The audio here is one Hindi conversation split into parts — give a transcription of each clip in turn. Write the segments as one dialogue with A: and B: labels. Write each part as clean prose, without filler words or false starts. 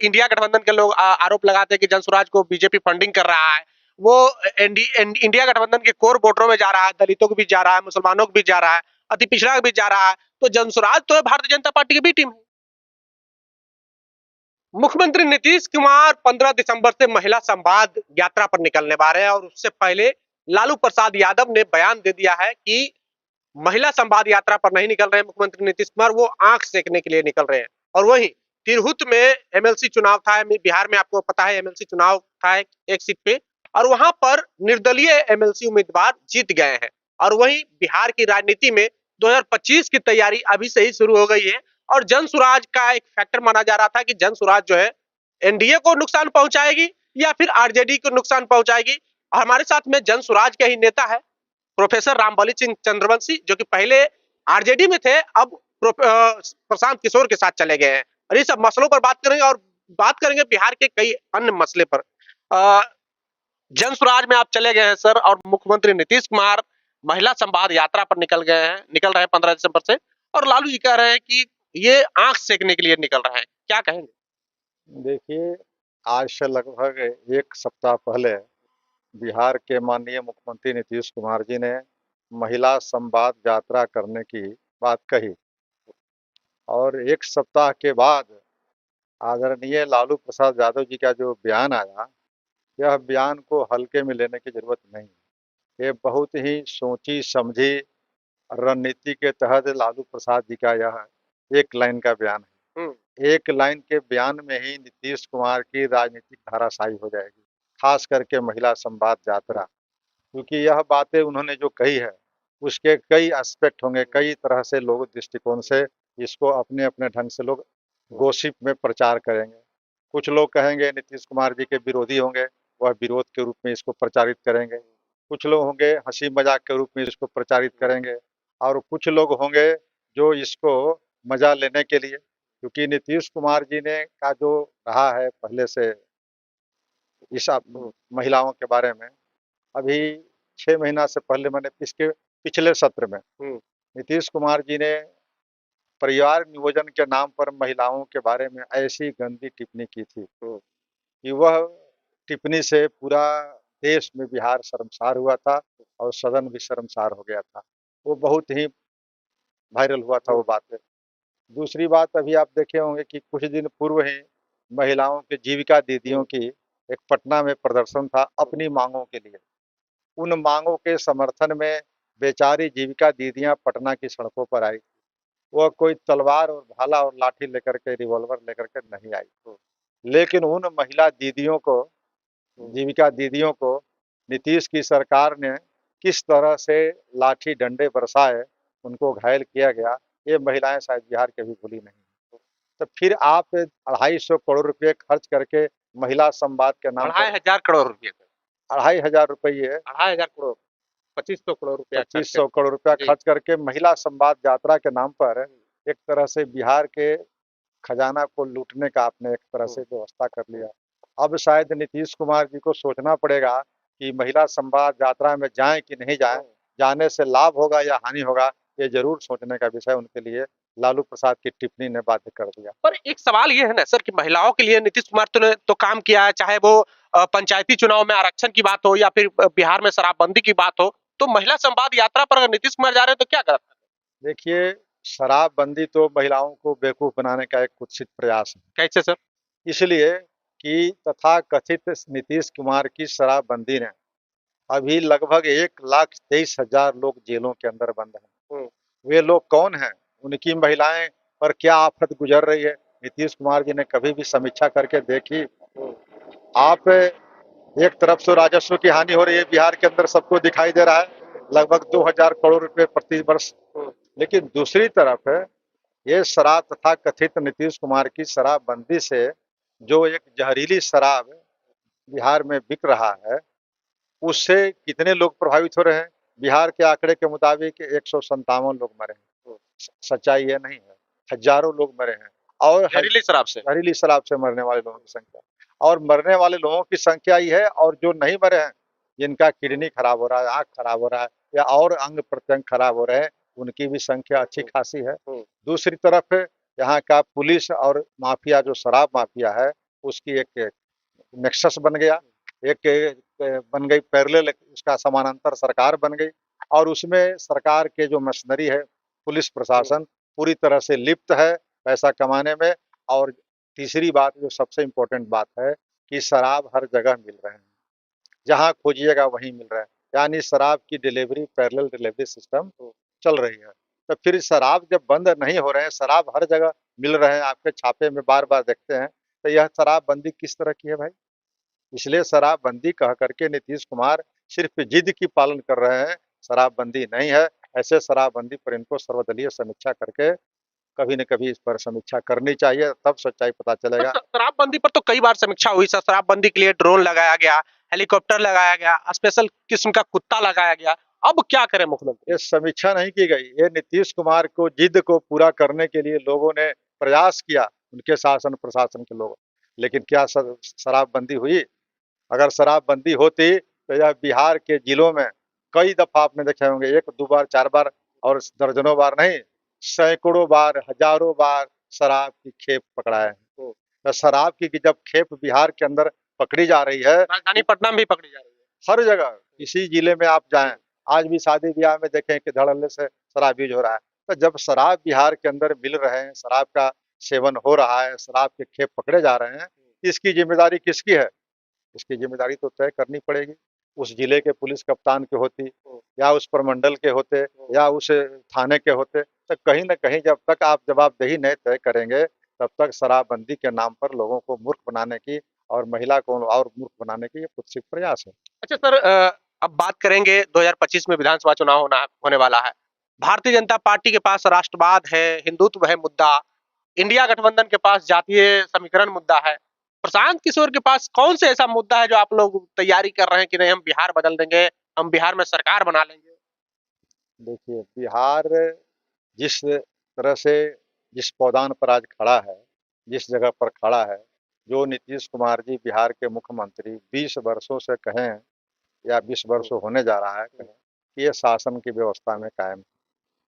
A: इंडिया गठबंधन के लोग आरोप लगाते हैं कि जनसुराज को बीजेपी फंडिंग कर रहा है। वो इंडिया गठबंधन के कोर वोटरों में जा रहा है, दलितों को भी जा रहा है, मुसलमानों को भी जा रहा है, अति पिछड़ा को भी जा रहा है। तो जनसुराज तो भारतीय जनता पार्टी की बी टीम है। मुख्यमंत्री नीतीश कुमार 15 दिसंबर से महिला संवाद यात्रा पर निकलने वाले हैं और उससे पहले लालू प्रसाद यादव ने बयान दे दिया है कि महिला संवाद यात्रा पर नहीं निकल रहे हैं मुख्यमंत्री नीतीश कुमार, वो आंख सेकने के लिए निकल रहे हैं। और वहीं तिरहुत में एमएलसी चुनाव था, बिहार में आपको पता है एमएलसी चुनाव था एक सीट पे, और वहां पर निर्दलीय एमएलसी उम्मीदवार जीत गए हैं। और वहीं बिहार की राजनीति में 2025 की तैयारी अभी से ही शुरू हो गई है और जनसुराज का एक फैक्टर माना जा रहा था कि जनसुराज जो है एनडीए को नुकसान पहुंचाएगी या फिर आरजेडी को नुकसान पहुंचाएगी। हमारे साथ में जनसुराज के ही नेता है प्रोफेसर रामबली सिंह चंद्रवंशी, जो कि पहले आरजेडी में थे, अब प्रशांत किशोर के साथ चले गए हैं। और ये सब मसलों पर बात करेंगे और बात करेंगे बिहार के कई अन्य मसले पर। जनसुराज में आप चले गए हैं सर, और मुख्यमंत्री नीतीश कुमार महिला संवाद यात्रा पर निकल रहे हैं 15 दिसंबर से, और लालू जी कह रहे हैं कि ये आंख सेकने के लिए निकल रहे हैं। क्या कहेंगे?
B: देखिए, आज से लगभग 1 सप्ताह पहले बिहार के माननीय मुख्यमंत्री नीतीश कुमार जी ने महिला संवाद यात्रा करने की बात कही और 1 सप्ताह के बाद आदरणीय लालू प्रसाद यादव जी का जो बयान आया, यह बयान को हल्के में लेने की ज़रूरत नहीं है। ये बहुत ही सोची-समझी रणनीति के तहत लालू प्रसाद जी का यह एक लाइन का बयान है। एक लाइन के बयान में ही नीतीश कुमार की राजनीतिक धाराशायी हो जाएगी, खास करके महिला संवाद यात्रा। क्योंकि यह बातें उन्होंने जो कही है, उसके कई एस्पेक्ट होंगे, कई तरह से लोग दृष्टिकोण से इसको अपने-अपने ढंग से लोग गॉसिप में प्रचार करेंगे। कुछ लोग कहेंगे नीतीश कुमार जी के विरोधी होंगे, वह विरोध के रूप में इसको प्रचारित करेंगे। कुछ लोग होंगे हँसी-मज़ाक के रूप में इसको प्रचारित करेंगे और कुछ लोग होंगे जो इसको मज़ा लेने के लिए, क्योंकि नीतीश कुमार जी ने का जो रहा है पहले से इस महिलाओं के बारे में, अभी 6 महीना से पहले मैंने इसके पिछले सत्र में नीतीश कुमार जी ने परिवार नियोजन के नाम पर महिलाओं के बारे में ऐसी गंदी टिप्पणी की थी कि वह टिप्पणी से पूरा देश में बिहार शर्मसार हुआ था और सदन भी शर्मसार हो गया था। वो बहुत ही वायरल हुआ था वो बातें। दूसरी बात, अभी आप देखे होंगे कि कुछ दिन पूर्व ही महिलाओं के जीविका दीदियों की एक पटना में प्रदर्शन था अपनी मांगों के लिए। उन मांगों के समर्थन में बेचारी जीविका दीदियां पटना की सड़कों पर आई। वह कोई तलवार और भाला और लाठी लेकर के, रिवॉल्वर लेकर के नहीं आई, लेकिन उन महिला दीदियों को, जीविका दीदियों को नीतीश की सरकार ने किस तरह से लाठी डंडे बरसाए, उनको घायल किया गया, ये महिलाएं शायद बिहार के भी भूली नहीं हैं। तो फिर आप 250 करोड़ रुपए खर्च करके महिला संवाद के नाम पर
A: 2,500 करोड़ रुपए
B: 2,500 रुपये
A: 2,500 करोड़ 2500 करोड़ रुपया
B: 2500 करोड़ रुपया खर्च करके महिला संवाद यात्रा के नाम पर एक तरह से बिहार के खजाना को लूटने का आपने एक तरह से व्यवस्था कर लिया। अब शायद नीतीश कुमार जी को सोचना पड़ेगा कि महिला संवाद यात्रा में जाएं कि नहीं जाएं, जाने से लाभ होगा या हानि होगा, ये जरूर सोचने का विषय उनके लिए लालू प्रसाद की टिप्पणी ने बाध्य कर दिया।
A: पर एक सवाल ये है ना सर कि महिलाओं के लिए नीतीश कुमार ने तो काम किया है, चाहे वो पंचायती चुनाव में आरक्षण की बात हो या फिर बिहार में शराबबंदी की बात हो, तो महिला संवाद यात्रा पर अगर नीतीश कुमार जा रहे हैं तो क्या गलत है?
B: देखिए, शराबबंदी तो महिलाओं को बेवकूफ बनाने का एक कुत्सित प्रयास है।
A: कैसे सर?
B: इसलिए कि तथाकथित नीतीश कुमार की शराबबंदी ने अभी लगभग 1,23,000 लोग जेलों के अंदर बंद हैं। वे लोग कौन हैं? उनकी महिलाएं पर क्या आफत गुजर रही है? नीतीश कुमार जी ने कभी भी समीक्षा करके देखी? आप एक तरफ से राजस्व की हानि हो रही है बिहार के अंदर, सबको दिखाई दे रहा है, लगभग 2,000 करोड़ रुपए प्रति वर्ष। लेकिन दूसरी तरफ ये शराब तथा कथित नीतीश कुमार की शराबबंदी से जो एक जहरीली शराब बिहार में बिक रहा है, उससे कितने लोग प्रभावित हो रहे हैं? बिहार के आंकड़े के मुताबिक 157 लोग मरे हैं। सच्चाई ये नहीं है, हजारों लोग मरे हैं और जहरीली शराब से मरने वाले लोगों की संख्या, और मरने वाले लोगों की संख्या ही है, और जो नहीं मरे हैं, जिनका किडनी खराब हो रहा है, आँख खराब हो रहा है या और अंग प्रत्यंग खराब हो रहे हैं, उनकी भी संख्या अच्छी खासी है। दूसरी तरफ यहाँ का पुलिस और माफिया, जो शराब माफिया है, उसकी एक नेक्सस बन गया, एक बन गई पैरेलल, उसका समानांतर सरकार बन गई और उसमें सरकार के जो मशीनरी है, पुलिस प्रशासन पूरी तरह से लिप्त है पैसा कमाने में। और तीसरी बात जो सबसे इम्पोर्टेंट बात है कि शराब हर जगह मिल रहे हैं, जहाँ खोजिएगा वहीं मिल रहा है, यानी शराब की डिलीवरी पैरेलल डिलीवरी सिस्टम चल रही है। तो फिर शराब जब बंद नहीं हो रहे हैं, शराब हर जगह मिल रहे हैं, आपके छापे में बार-बार देखते हैं, तो यह शराबबंदी किस तरह की है भाई? इसलिए शराबबंदी कह करके नीतीश कुमार सिर्फ जिद की पालन कर रहे हैं, शराबबंदी नहीं है। ऐसे शराबबंदी पर इनको सर्वदलीय समीक्षा करके कभी न कभी इस पर समीक्षा करनी चाहिए, तब सच्चाई पता
A: तो
B: चलेगा।
A: शराबबंदी पर तो कई बार समीक्षा हुई सर। शराबबंदी के लिए ड्रोन लगाया गया, हेलीकॉप्टर लगाया गया, स्पेशल किस्म का कुत्ता लगाया गया। अब क्या करें मुख्यमंत्री?
B: ये समीक्षा नहीं की गई, ये नीतीश कुमार को जिद को पूरा करने के लिए लोगों ने प्रयास किया, उनके शासन प्रशासन के लोग। लेकिन क्या शराबबंदी हुई? अगर शराबबंदी होती तो यह बिहार के जिलों में कई दफा आपने देखे होंगे, 1 2 बार 4 बार और दर्जनों बार नहीं, सैकड़ों बार, हजारों बार शराब की खेप पकड़ाए हैं। तो शराब की जब खेप बिहार के अंदर पकड़ी जा रही है,
A: राजधानी पटना में भी पकड़ी जा रही है।
B: हर जगह किसी जिले में आप जाएं, आज भी शादी ब्याह में देखें कि धड़ल्ले से शराब यूज हो रहा है। तो जब शराब बिहार के अंदर मिल रहे हैं, शराब का सेवन हो रहा है, शराब के खेप पकड़े जा रहे हैं, इसकी जिम्मेदारी किसकी है? इसकी जिम्मेदारी तो तय करनी पड़ेगी। उस जिले के पुलिस कप्तान के होती, या उस प्रमंडल के होते, या उस थाने के होते। तो कहीं न कहीं जब तक आप जवाबदेही नहीं तय करेंगे, तब तक शराबबंदी के नाम पर लोगों को मूर्ख बनाने की और महिला को और मूर्ख बनाने की ये कुत्सित प्रयास है।
A: अच्छा सर, अब बात करेंगे 2025 में विधानसभा चुनाव होने वाला है। भारतीय जनता पार्टी के पास राष्ट्रवाद है, हिंदुत्व है मुद्दा, इंडिया गठबंधन के पास जातीय समीकरण मुद्दा है। प्रशांत किशोर के पास कौन से ऐसा मुद्दा है जो आप लोग तैयारी कर रहे हैं कि नहीं हम बिहार बदल देंगे, हम बिहार में सरकार बना लेंगे?
B: देखिए, बिहार जिस तरह से जिस पौधान पर आज खड़ा है, जिस जगह पर खड़ा है, जो नीतीश कुमार जी बिहार के मुख्यमंत्री 20 वर्षों से कहें या 20 वर्षों होने जा रहा है कहें, कि ये शासन की व्यवस्था में कायम है।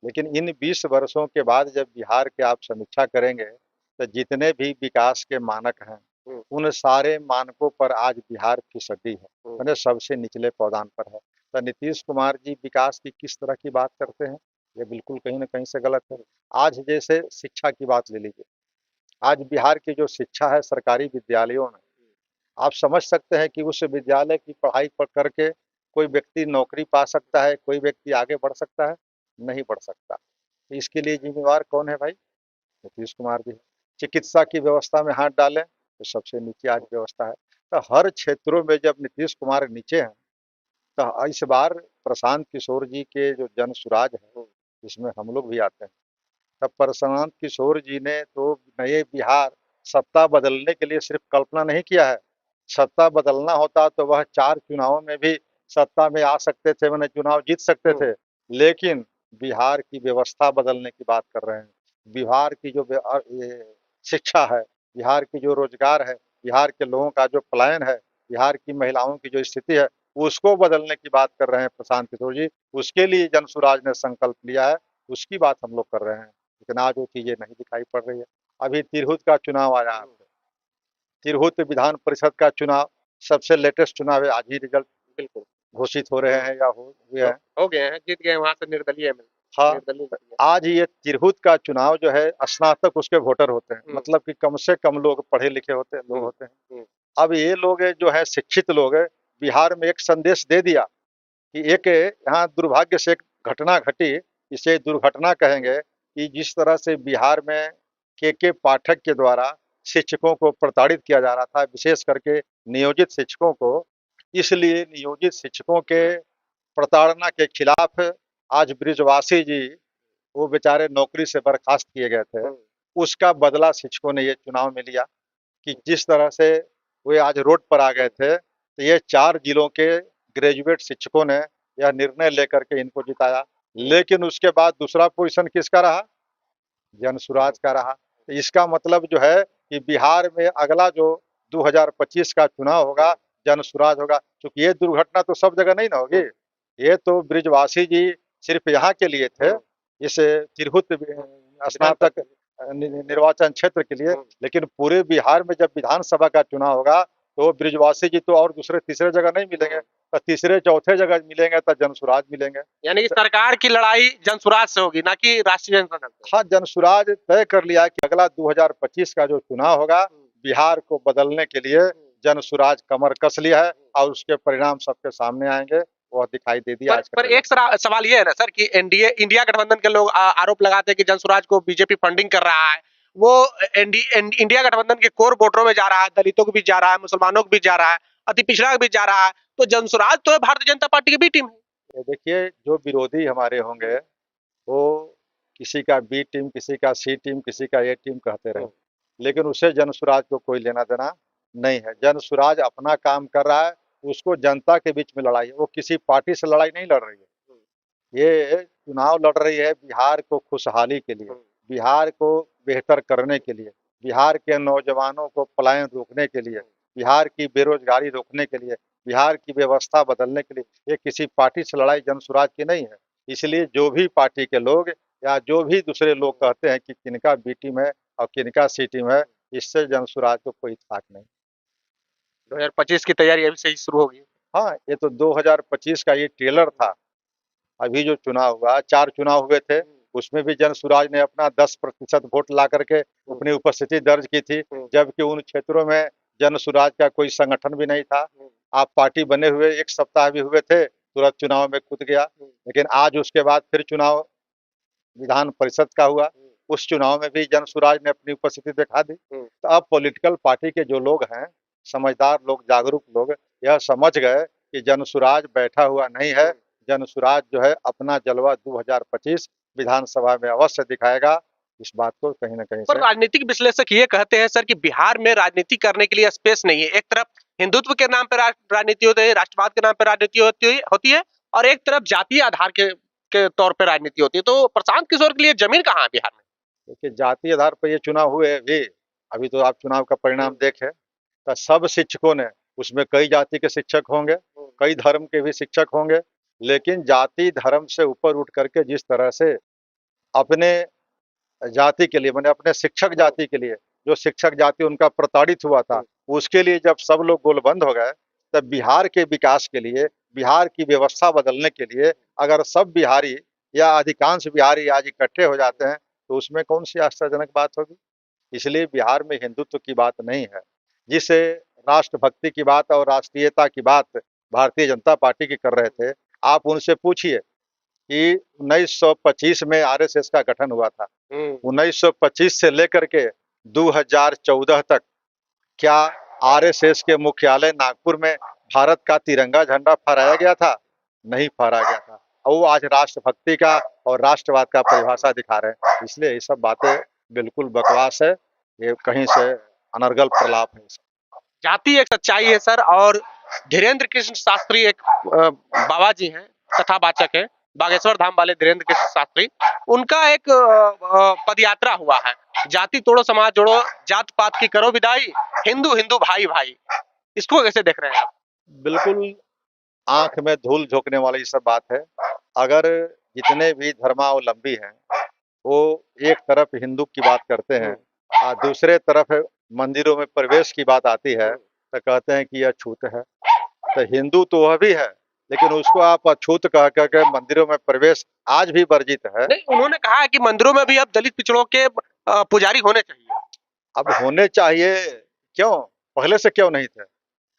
B: लेकिन इन 20 वर्षों के बाद जब बिहार की आप समीक्षा करेंगे, तो जितने भी विकास के मानक हैं, उन सारे मानकों पर आज बिहार फिसड्डी है, माने सबसे निचले पौधान पर है। तो नीतीश कुमार जी विकास की किस तरह की बात करते हैं? ये बिल्कुल कहीं न कहीं से गलत है। आज जैसे शिक्षा की बात ले लीजिए, आज बिहार की जो शिक्षा है सरकारी विद्यालयों में, आप समझ सकते हैं कि उस विद्यालय की पढ़ाई पर करके कोई व्यक्ति नौकरी पा सकता है, कोई व्यक्ति आगे बढ़ सकता है? नहीं बढ़ सकता। तो इसके लिए ज़िम्मेवार कौन है भाई? नीतीश कुमार जी हैं। चिकित्सा की व्यवस्था में हाथ डालें, तो सबसे नीचे आज व्यवस्था है। तो हर क्षेत्रों में जब नीतीश कुमार नीचे हैं, तो इस बार प्रशांत किशोर जी के जो जनसुराज है, इसमें हम लोग भी आते हैं। तब प्रशांत किशोर जी ने तो नए बिहार सत्ता बदलने के लिए सिर्फ कल्पना नहीं किया है, सत्ता बदलना होता तो वह 4 चुनावों में भी सत्ता में आ सकते थे, माने चुनाव जीत सकते थे। लेकिन बिहार की व्यवस्था बदलने की बात कर रहे हैं। बिहार की जो ये शिक्षा है, बिहार की जो रोजगार है, बिहार के लोगों का जो पलायन है, बिहार की महिलाओं की जो स्थिति है, उसको बदलने की बात कर रहे हैं प्रशांत किशोर जी। उसके लिए जनसुराज ने संकल्प लिया है, उसकी बात हम लोग कर रहे हैं। लेकिन आज वो चीज़ें नहीं दिखाई पड़ रही है। अभी तिरहुत का चुनाव आया है, तिरहुत विधान परिषद का चुनाव, सबसे लेटेस्ट चुनाव है, आज ही रिजल्ट
A: बिल्कुल
B: घोषित हो रहे हैं या हो हुए हैं।
A: हो गए हैं, जीत गए वहां से निर्दलीय में।
B: हाँ,
A: निर्दलीय जीत गए।
B: आज ये तिरहुत का चुनाव जो है स्नातक उसके वोटर होते हैं, मतलब कि कम से कम लोग पढ़े लिखे लोग होते हैं। अब ये लोग जो है शिक्षित लोग है, बिहार में एक संदेश दे दिया कि एक यहाँ दुर्भाग्य से एक घटना घटी, इसे दुर्घटना कहेंगे, कि जिस तरह से बिहार में के पाठक के द्वारा शिक्षकों को प्रताड़ित किया जा रहा था, विशेष करके नियोजित शिक्षकों को। इसलिए नियोजित शिक्षकों के प्रताड़ना के खिलाफ आज ब्रिजवासी जी, वो बेचारे नौकरी से बर्खास्त किए गए थे, उसका बदला शिक्षकों ने ये चुनाव में लिया कि जिस तरह से वे आज रोड पर आ गए थे, तो ये 4 जिलों के ग्रेजुएट शिक्षकों ने यह निर्णय लेकर के इनको जिताया। लेकिन उसके बाद दूसरा पोजीशन किसका रहा? जनसुराज का रहा। तो इसका मतलब जो है कि बिहार में अगला जो 2025 का चुनाव होगा, जनसुराज होगा। क्योंकि ये दुर्घटना तो सब जगह नहीं ना होगी, ये तो ब्रिजवासी जी सिर्फ यहाँ के लिए थे। इस तिरहुत स्नातक निर्वाचन क्षेत्र के लिए, लेकिन पूरे बिहार में जब विधानसभा का चुनाव होगा तो ब्रिजवासी जी तो और दूसरे तीसरे जगह नहीं मिलेंगे, तो तीसरे चौथे जगह मिलेंगे तो जनसुराज मिलेंगे।
A: यानी कि सरकार की लड़ाई जनसुराज से होगी, ना कि राष्ट्रीय जनता दल से।
B: हाँ, जनसुराज तय कर लिया है कि अगला 2025 का जो चुनाव होगा बिहार को बदलने के लिए जनसुराज कमर कस लिया है और उसके परिणाम सबके सामने आएंगे, वह दिखाई दे दिया आज
A: पर एक सवाल ये है ना सर कि एनडीए इंडिया गठबंधन के लोग आरोप लगाते हैं कि जनसुराज को बीजेपी फंडिंग कर रहा है। वो इंडिया गठबंधन के कोर वोटरों में जा रहा है, दलितों को भी जा रहा है, मुसलमानों को भी जा रहा है, अति पिछड़ा को भी जा रहा है। तो जनसुराज तो भारतीय जनता पार्टी की बी टीम है।
B: देखिए, जो विरोधी हमारे होंगे वो किसी का बी टीम, किसी का सी टीम, किसी का ए टीम कहते रहे, लेकिन उससे जनसुराज को कोई लेना देना नहीं है। जनसुराज अपना काम कर रहा है, उसको जनता के बीच में लड़ाई है, वो किसी पार्टी से लड़ाई नहीं लड़ रही है। ये चुनाव लड़ रही है बिहार को खुशहाली के लिए, बिहार को बेहतर करने के लिए, बिहार के नौजवानों को पलायन रोकने के लिए, बिहार की बेरोजगारी रोकने के लिए, बिहार की व्यवस्था बदलने के लिए। ये किसी पार्टी से लड़ाई जनसुराज की नहीं है। इसलिए जो भी पार्टी के लोग या जो भी दूसरे लोग कहते हैं कि किनका बी टीम है और किनका सी टीम है, इससे जनसुराज को कोई इत्तेफाक नहीं।
A: 2025 की तैयारी अभी से ही शुरू होगी।
B: हाँ, ये तो 2025 का ये ट्रेलर था। अभी जो चुनाव हुआ, 4 चुनाव हुए थे, उसमें भी जनसुराज ने अपना 10% वोट ला करके अपनी उपस्थिति दर्ज की थी, जबकि उन क्षेत्रों में जनसुराज का कोई संगठन भी नहीं था। आप पार्टी बने हुए 1 सप्ताह भी हुए थे, तुरंत चुनाव में कूद गया। लेकिन आज उसके बाद फिर चुनाव विधान परिषद का हुआ, उस चुनाव में भी जनसुराज ने अपनी उपस्थिति दिखा दी। तो अब पॉलिटिकल पार्टी के जो लोग हैं, समझदार लोग, जागरूक लोग, यह समझ गए कि जनसुराज बैठा हुआ नहीं है। जनसुराज जो है अपना जलवा 2025 विधानसभा में अवश्य दिखाएगा। इस बात को कहीं न कहीं
A: पर
B: से
A: राजनीतिक विश्लेषक ये कहते हैं सर कि बिहार में राजनीति करने के लिए स्पेस नहीं है। एक तरफ हिंदुत्व के नाम पर राजनीति होती है, राष्ट्रवाद के नाम पर राजनीति होती है, और एक तरफ जातीय आधार के तौर पर राजनीति होती है। तो प्रशांत किशोर के लिए जमीन कहाँ है बिहार में?
B: देखिए, जातीय आधार पर ये चुनाव हुए भी, अभी तो आप चुनाव का परिणाम देखें, तो सब शिक्षकों ने, उसमें कई जाति के शिक्षक होंगे, कई धर्म के भी शिक्षक होंगे, लेकिन जाति धर्म से ऊपर उठ करके जिस तरह से अपने जाति के लिए, माने अपने शिक्षक जाति के लिए, जो शिक्षक जाति उनका प्रताड़ित हुआ था, उसके लिए जब सब लोग गोलबंद हो गए, तब बिहार के विकास के लिए, बिहार की व्यवस्था बदलने के लिए अगर सब बिहारी या अधिकांश बिहारी आज इकट्ठे हो जाते हैं, तो उसमें कौन सी आश्चर्यजनक बात होगी। इसलिए बिहार में हिंदुत्व की बात नहीं है। जिसे राष्ट्रभक्ति की बात और राष्ट्रीयता की बात भारतीय जनता पार्टी की कर रहे थे, आप उनसे पूछिए कि 1925 में आरएसएस का गठन हुआ था। 1925 से लेकर के 2014 तक क्या आरएसएस के मुख्यालय नागपुर में भारत का तिरंगा झंडा फहराया गया था? नहीं फहराया गया था। और वो आज राष्ट्रभक्ति का और राष्ट्रवाद का परिभाषा दिखा रहे हैं। इसलिए ये सब बातें बिल्कुल बकवास है, ये कहीं से अनर्गल प्रलाप है।
A: जाति एक सच्चाई है सर, और धीरेन्द्र कृष्ण शास्त्री एक बाबा जी हैं, कथावाचक है, बागेश्वर धाम वाले धीरेन्द्र कृष्ण शास्त्री, उनका एक पदयात्रा हुआ है, जाति तोड़ो समाज जोड़ो, जात पात की करो विदाई, हिंदू हिंदू भाई भाई। इसको कैसे देख रहे हैं आप?
B: बिल्कुल आंख में धूल झोंकने वाली सब बात है। अगर जितने भी धर्मावलंबी हैं, वो एक तरफ हिंदू की बात करते हैं और दूसरे तरफ मंदिरों में प्रवेश की बात आती है तो कहते हैं कि यह छूत है। तो हिंदू तो वह भी है, लेकिन उसको आप अछूत कह करके मंदिरों में प्रवेश आज भी वर्जित है।
A: नहीं, उन्होंने कहा है कि मंदिरों में भी अब दलित पिछड़ों के पुजारी होने चाहिए।
B: अब होने चाहिए, क्यों? पहले से क्यों नहीं थे?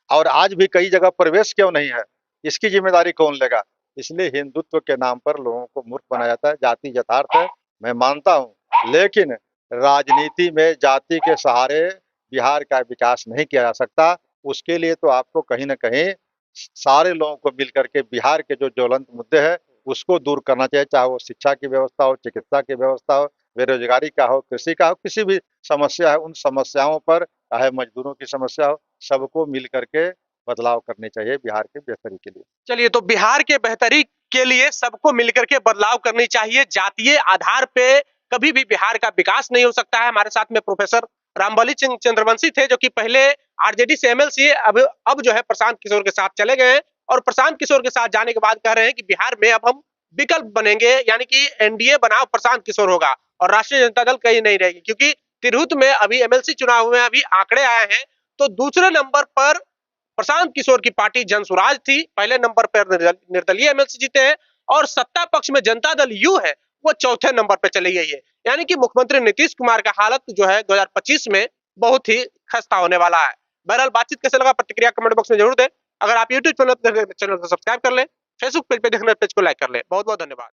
B: और आज भी कई जगह प्रवेश क्यों नहीं है? इसकी जिम्मेदारी कौन लेगा? इसलिए हिंदुत्व के नाम पर लोगों को मूर्ख बनाया जाता है। जाति यथार्थ है, मैं मानता हूँ, लेकिन राजनीति में जाति के सहारे बिहार का विकास नहीं किया जा सकता। उसके लिए तो आपको कहीं न कहीं सारे लोगों को मिल करके बिहार के जो ज्वलंत मुद्दे हैं, उसको दूर करना चाहिए, चाहे वो शिक्षा की व्यवस्था हो, चिकित्सा की व्यवस्था हो, बेरोजगारी का हो, कृषि का हो, किसी भी समस्या है, उन समस्याओं पर, चाहे मजदूरों की समस्या हो, सबको मिल करके बदलाव करने चाहिए बिहार की बेहतरी के लिए।
A: चलिए, तो बिहार के बेहतरी के लिए सबको मिलकर के बदलाव करनी चाहिए। जातीय आधार पे कभी भी बिहार का विकास नहीं हो सकता है। हमारे साथ में प्रोफेसर रामबली चंद्रवंशी थे, जो कि पहले आरजेडी से एमएलसी, अब जो है प्रशांत किशोर के साथ चले गए हैं, और प्रशांत किशोर के साथ जाने के बाद कह रहे हैं कि बिहार में अब हम विकल्प बनेंगे, यानी कि एनडीए बनाम प्रशांत किशोर होगा और राष्ट्रीय जनता दल कहीं नहीं रहेगी, क्योंकि तिरहुत में अभी एमएलसी चुनाव में अभी आंकड़े आए हैं तो दूसरे नंबर पर प्रशांत किशोर की पार्टी जनसुराज थी, पहले नंबर पर निर्दलीय एमएलसी जीते हैं और सत्ता पक्ष में जनता दल यू है वो चौथे नंबर पर चली गई है। यानी कि मुख्यमंत्री नीतीश कुमार का हालत जो है 2025 में बहुत ही खस्ता होने वाला है। बहरहाल बातचीत कैसे लगा प्रतिक्रिया कमेंट बॉक्स में जरूर दें। अगर आप यूट्यूब चैनल को सब्सक्राइब कर ले, फेसबुक पेज पे देखने पेज को लाइक कर ले। बहुत बहुत धन्यवाद।